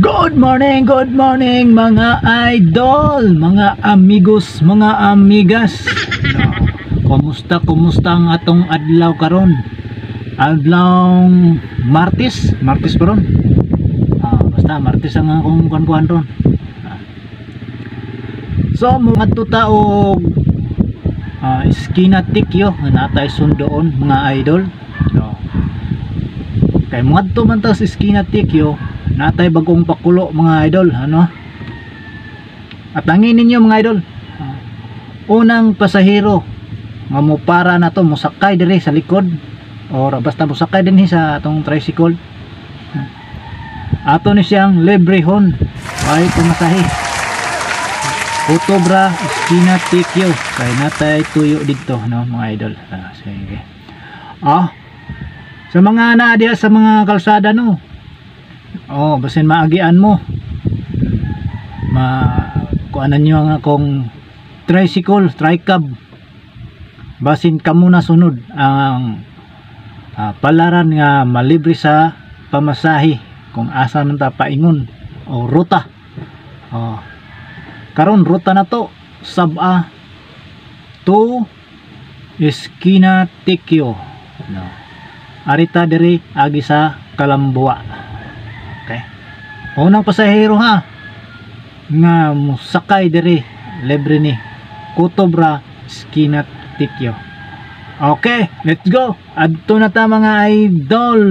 Good morning mga idol, mga amigos, mga amigas. Kumusta ang atong adlaw karon? Adlaw Martes pa ron. Basta Martes ang akong kuan ron. So mga tuta og Esquina-Tikyo natay sundoon mga idol. Kay mga man ta sa Esquina-Tikyo natay bagong pakulo mga idol, ano? At angin ninyo mga idol, unang pasahero nga mo para na to musakay dire sa likod or basta musakay din sa atong tricycle, ato ni siyang librehon ay pumasahe Otobra Esquina-Tikyo kay natay tuyo dito, no mga idol. Sige. Sa mga naadiya sa mga kalsada, no, basin maagian mo kuanan nyo ang akong tricycle, tricab, basin kamo na sunod ang palaran nga malibre sa pamasahe kung asa man ta paingon o ruta. Karon ruta na to Saba to Esquina-Tikyo, no? Arita diri agi sa Kalambua. Okay. Unang pasahero ha nga musakay diri libre ni Otobra Esquina-Tikyo. Okay, let's go. Adto na ta mga idol.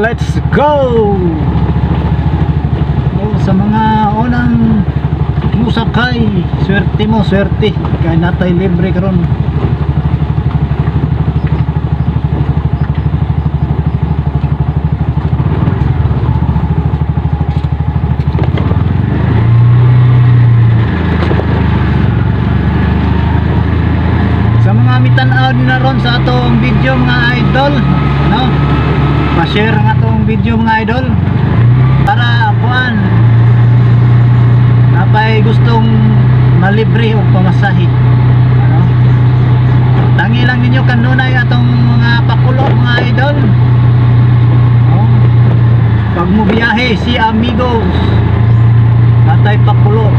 Let's go. Sa mga unang musakay, swerte mo, swerte kay natay libre karon. Sa mga mitan-aw na ron sa atong video mga idol, no? Pa-share nga atong video mga idol para kuan napay gustong malibre o pamasahe, ano? Tangi lang ninyo kanunay atong mga pakulo mga idol, pag mo biyahe si amigos natay pakulo.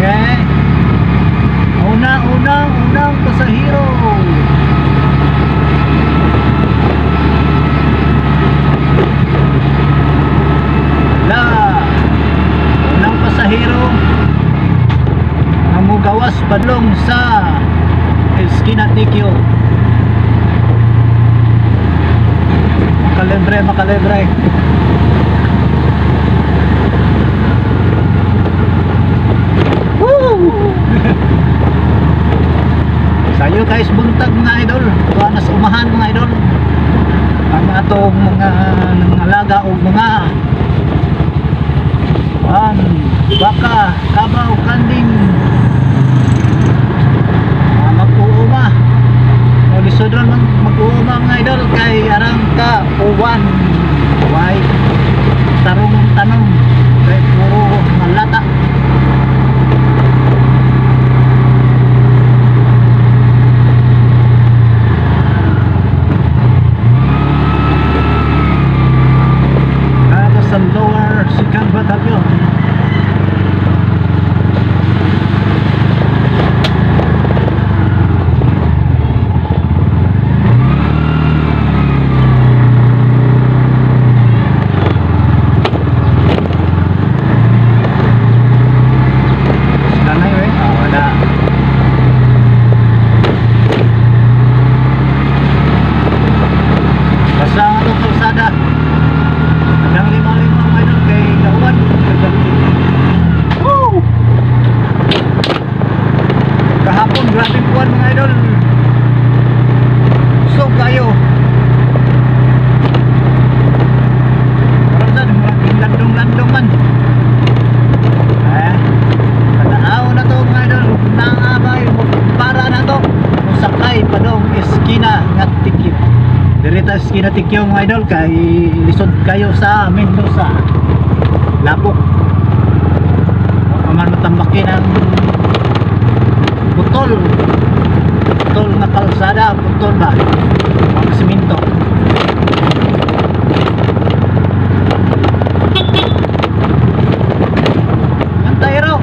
Okay, unang pasahero. Unang pasahero ang mugawas padlong sa Esquina-Tikyo. Makalibre. Sayo guys buntag mga idol, tuwa na sa umahan mga idol ang atong mga nangalaga o mga baka, kabaw, kanding, mag-uuma o lisodron mag-uuma mga idol kay arang ka uwan why tanong kay puro malata. Sa lower second battalion. Direta Esquina-Tikyo mga idol kay lisod kayo sa Mendoza Lapok. maglaki ng putol na kalsada, putol ba, mga simento. Yan tayo raw.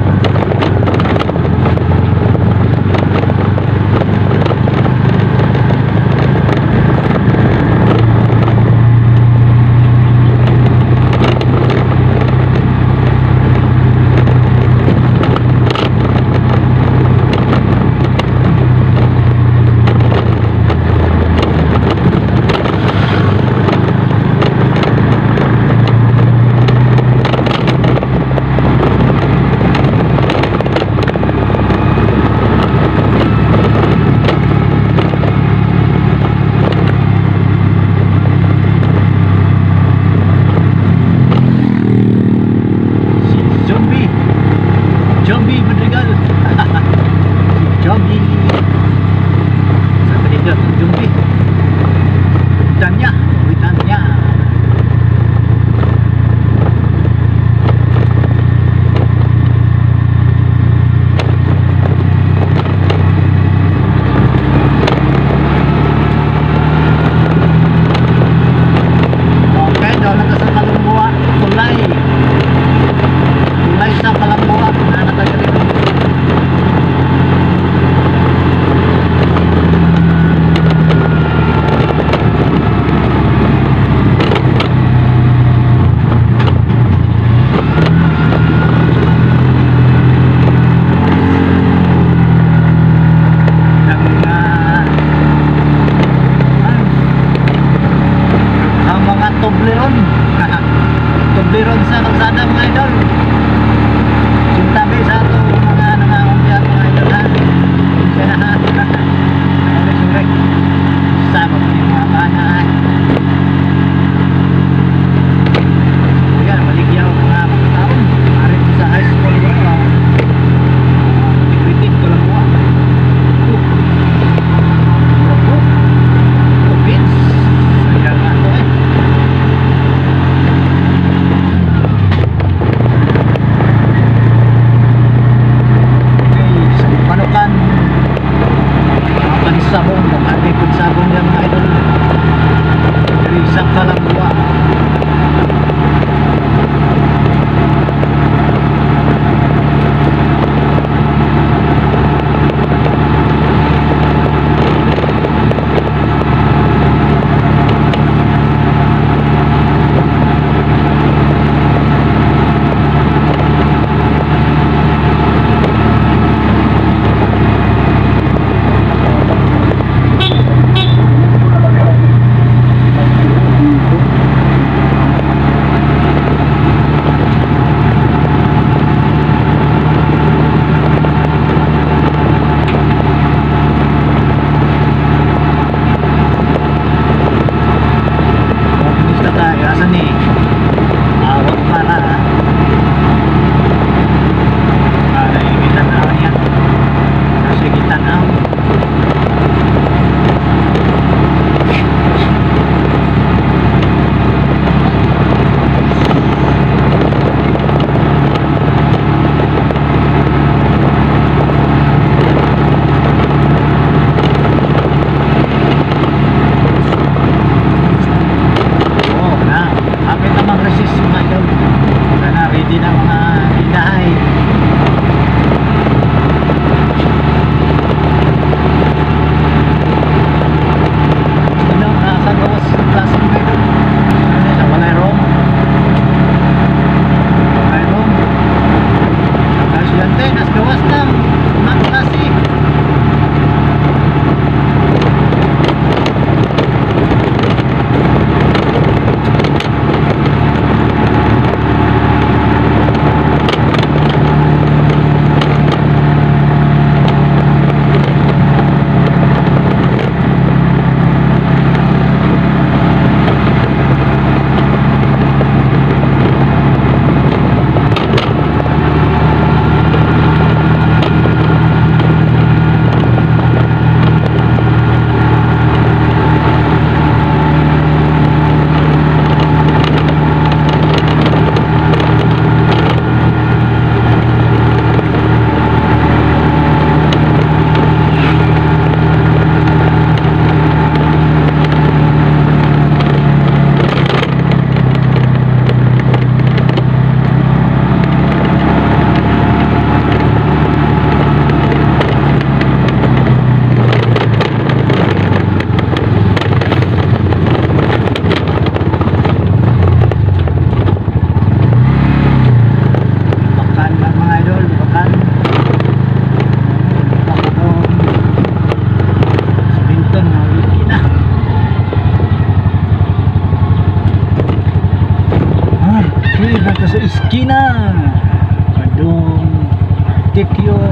Tikyo o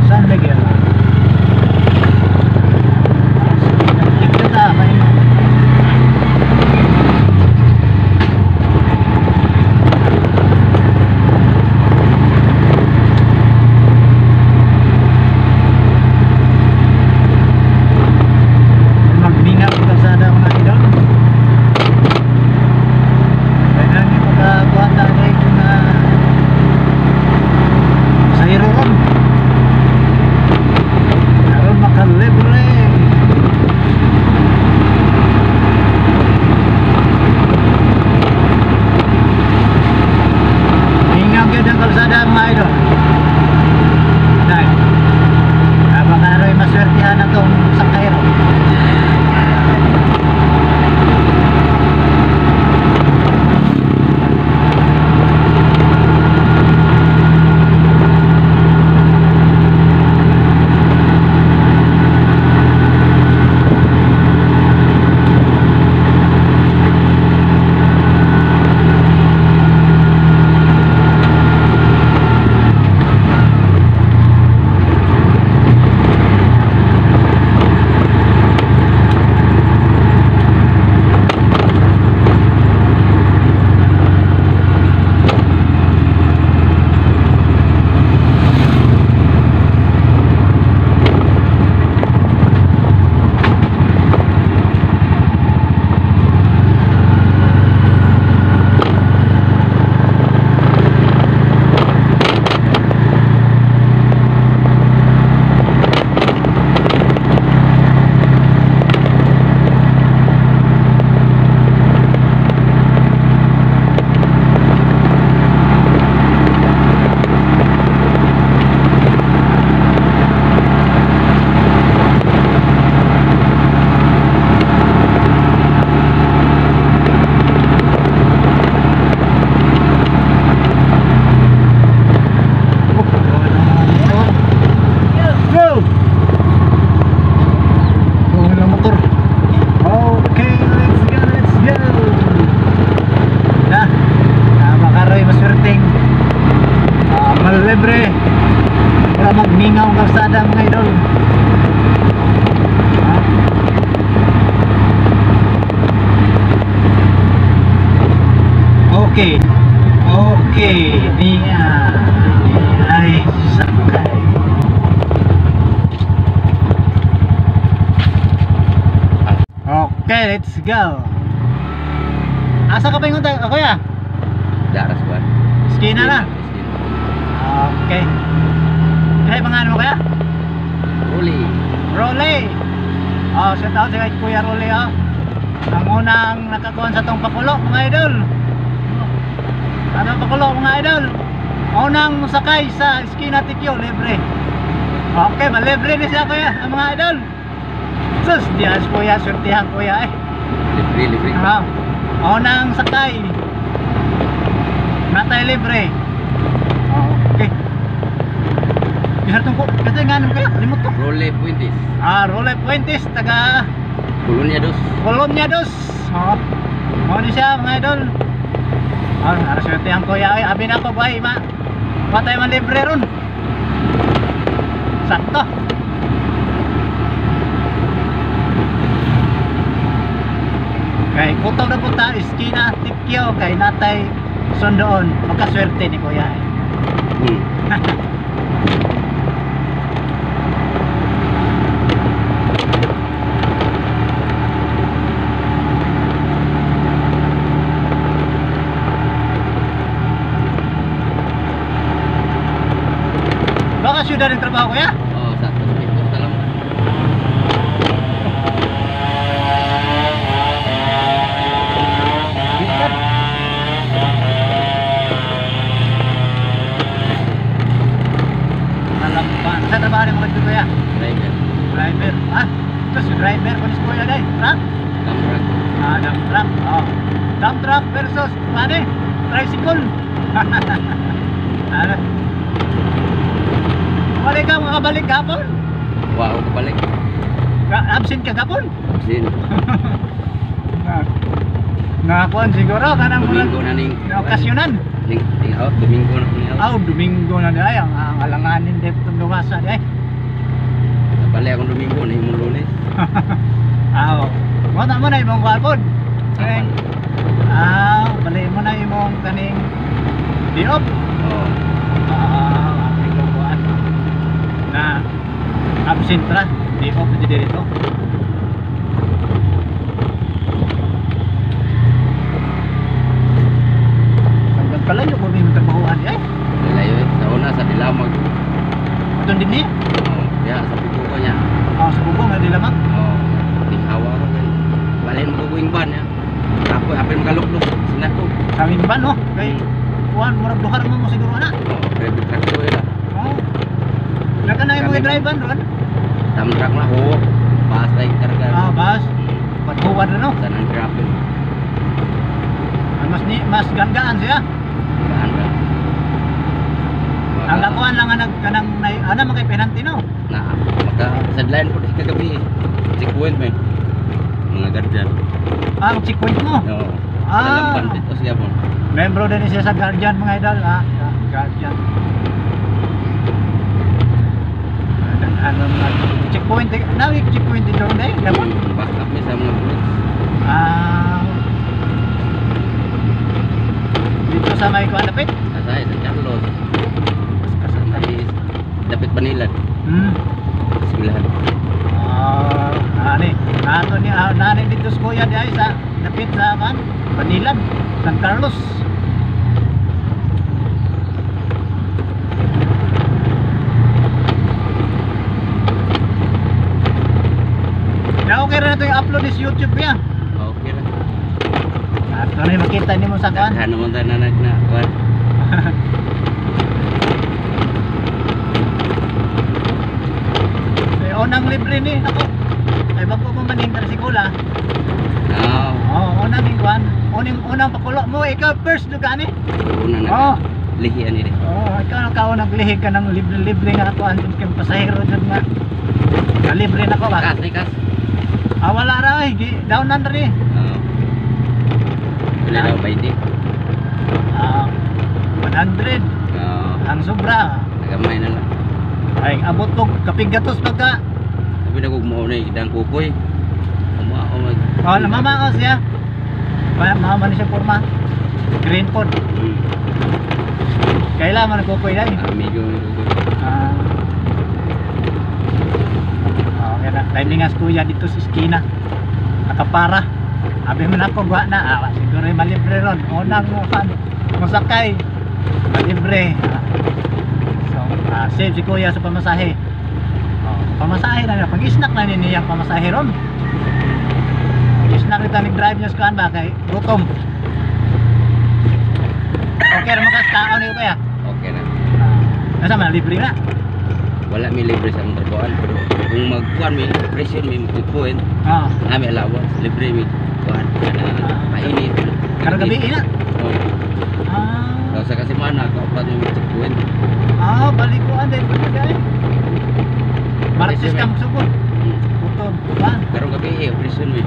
San Miguel. Tikyo ta, kayo. Magmingaw ka sa mga idol. Kaya nang yung magkakuha tayo na sa Iroron. Aron makalibre. Mingaw ka ng kalsada mga idol. Dahil baka rin maswertihan na itong sa Cairo. Libre para magmingaw ang kalsada mga idol. Okay niya ay sakay. Okay, let's go. Asa ka pa yung ako ya? Daras buwan. Skina na. Okay. Kaya pangalan mo kaya? Rolly. Oh, shout out sa Kuya Rolly oh. Ang unang nakakuha sa tong pakulo mga idol. Ano pakulo mga idol? Unang sakay sa Esquina Tikyo, libre. Okay, malibre ni siya kuya, ang mga idol. Sus, diyan kuya, surtihan kuya eh. Libre. Unang sakay. Natay libre. Okay. Bisa tunggu, kasi nga naman kaya, limot to. Role Puentes. Role Puentes, taga Colonia dos. Mau ni siya mga idol. Harus swerte ang kuya ay, abi na ako buhay, patay man libre ron. Sakto. Kay kutaw na punta, Esquina Tikyo, kay natay sundoon, magkaswerte ni kuya ay. Baka syudad ng trabaho kuya? Oo, sakto sa ito, salam. Sa trabaho ni mga kuya? Driver. Ito si driver ko ni kuya day. Truck? Dump truck. Dump truck versus tricycle. Balik ka, makabalik hapon? Wow, kabalik. Absent ka hapon? Absent. Nakakuan siguro, kanang Domingo na ning. okasyonan. Domingo na po niya. Domingo. Domingo na day ang alanganin day itong gawasa day. Balik akong Domingo na himong Lunes. Aw, mo na imong kapon. Apan. Balik mo na imong kaning diop. Oo. Ang lubuan na absent ra, diop di dito. Hanggang kalayo ko may trabahoan ay. Layo sa una sa Dilamag. Aton din ni. Oo. Ya sa pito ko niya. Sa bubong na dilamag. Oo. Tinghawa ko kay. Balen mo kuing ban ya. Ako apil magalok-lok sinak ko. Sa amin ba no? Kay kuan murag duha ra mo siguro na. Oo, private truck ko ila. Oh. Naka na imong drive ron. Tam truck na ho. Bas tay karga. Bas. Patuwan na no. Sanang traffic. Mas ganggaan siya. Gaan ba? Ang lakuan lang nga kanang ana makay penalty no. Na maka sadlayan ko kagabi. Checkpoint may mga guardian. Ang checkpoint mo. Oo. Ah. Dalam dito siya po. Membro din siya sa Guardian mga idol, Guardian. Ano mga checkpoint, nawi checkpoint dito ron eh, dapat. Back up niya sa mga bullets. Dito sa may kuan dapit. Kasay sa Carlos. Kasama di Dapit Banilan. Eskwelahan. Ato ni nani dito sa kuya di ay sa dapit sa kan Banilan, San Carlos. Na okay rin na ito yung upload is YouTube ya. Okay lang. Ato na yung makita ni mo sa kan. Ano mo tayo na kuwan. Unang libre ni ako. Ay bago mo maning tarsikula. Oo. Unang lingwan. Unang pakulo mo ikaw first duga ni. Una na. Lihian ni. Ikaw naglihig ka ng libre nga ako andun kang pasahero dyan nga. Libre na ko ba? Kas. Wala ra ay, downan ra ni. Oo. Wala daw 20. 100. Oo. Ang sobra. Nagamay na lang. Ay abot ko kapig gatos pagka. Sabi na kung mauna yung idang kukoy. Umao mag. Namamaos siya. Mama ni siya forma. Green pod. Kailangan nagkukoy dahil. Amigo yung kukoy. Okay na. Timingas kuya dito sa iskina. Nakapara. Abi man ako gwa na. Siguro yung malibre ron. Unang masakay. Malibre. So, save si kuya sa pamasahe. Pamasahe na na. Pag-snack na niyang pamasahe ron. Pag-snack nito nag-drive niya sa kuhan ba kay gutom. Okay naman ka sa tao niyo kuya. Okay na. Nasa man, libre na. Wala may libre sa mga trabahoan. Pero kung magkuhan may presyon, may magkukuhin. May allowance. Libre may kuhan. Mainit. Karang gabi na. Oo. Sa kasimana, kaupat may magkukuhin. Balik ko anday. Martes kang sugod. Gutom. Karong gabi presyon may.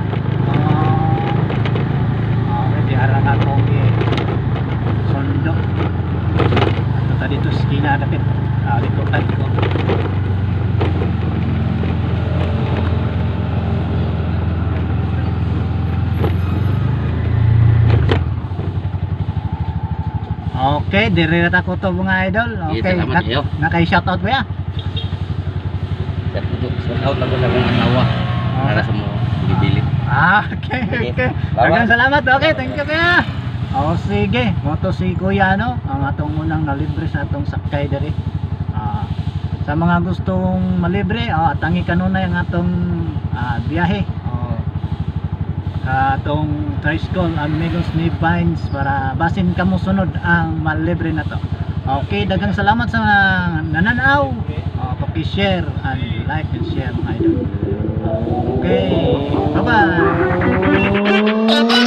Di arang akong sondo. Ato tadi to skina dapit. Likotan ko. Okay, dire na ko to mga idol. Okay, salamat kayo. Naka-shoutout ba ya? Shoutout ako sa mga asawa. Para sa mga bibili. Okay. Maraming salamat. Okay, thank you kaya. Sige. Moto si Kuya no, ang atong unang nalibre sa atong sakay diri. Sa mga gustong malibre, tangi kanunay ang atong biyahe. Atong tricycle Amigos ni Vines para basin kamo sunod ang malibre na to. Okay, daghang salamat sa nananaw. Paki-share and like and share mga idol. Okay, bye-bye.